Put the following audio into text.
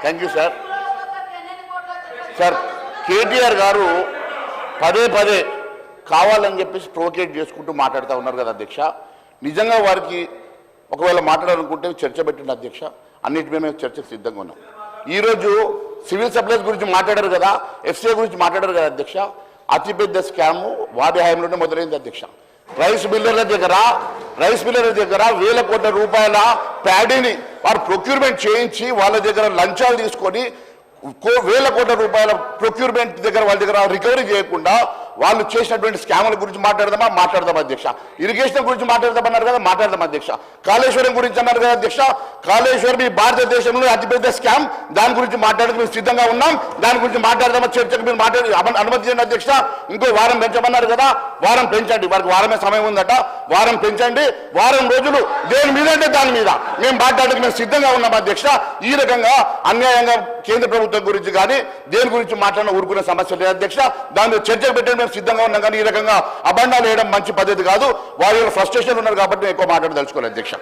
Thank you sir. Sir KTR గారు పదే పదే కావాలని చెప్పేసి ప్రొవోకేట్ చేసుకుంటూ మాట్లాడుతూ ఉన్నారు కదా అధ్యక్ష. నిజంగా వారికి ఒకవేళ మాట్లాడాలనుకుంటే చర్చ పెట్టండి అధ్యక్ష. అన్నిటి మీద మేము చర్చకు సిద్ధంగా ఉన్నాం. ఈరోజు సివిల్ సప్లైస్ గురించి మాట్లాడారు కదా, ఎఫ్సీఐ గురించి మాట్లాడారు కదా అధ్యక్ష. అతిపెద్ద స్కామ్ వారి హయాంలోనే మొదలైంది అధ్యక్ష. రైస్ మిల్లర్ల దగ్గర వేల కోట్ల రూపాయల ప్యాడీని వారు ప్రొక్యూర్మెంట్ చేయించి వాళ్ళ దగ్గర లంచాలు తీసుకొని వేల కోట్ల రూపాయల ప్రొక్యూర్మెంట్ దగ్గర వాళ్ళ దగ్గర రికవరీ చేయకుండా వాళ్ళు చేసినటువంటి స్కాముల గురించి మాట్లాడదాం అధ్యక్ష. ఇరిగేషన్ గురించి మాట్లాడదామన్నారు కదా, మాట్లాడదాం అధ్యక్ష. కాళేశ్వరం గురించి అన్నారు కదా అధ్యక్ష. కాళేశ్వరం ఈ భారతదేశంలో అతిపెద్ద స్కామ్, దాని గురించి మాట్లాడడానికి మేము సిద్ధంగా ఉన్నాం. దాని గురించి మాట్లాడదామా, చర్చకు మీరు అనుమతి చేయండి అధ్యక్ష. ఇంకో వారం పెంచమన్నారు కదా, వారం పెంచండి. వారికి వారమే సమయం ఉందట, వారం పెంచండి. వారం రోజులు దేని మీద అంటే దాని మీద మేము మాట్లాడడానికి మేము సిద్ధంగా ఉన్నాం అధ్యక్ష. ఈ రకంగా అన్యాయంగా కేంద్ర ప్రభుత్వం గురించి కానీ దేని గురించి మాట్లాడిన ఊరుకునే సమస్య లేదు అధ్యక్ష. దాని మీద చర్చకు పెట్టండి, సిద్ధంగా ఉన్నాం. కానీ ఈ రకంగా అబండాలు వేయడం మంచి పద్ధతి కాదు. వారి ఫ్రస్ట్రేషన్ ఉన్నారు కాబట్టి ఎక్కువ మాట్లాడదలుచుకోలేదు అధ్యక్ష.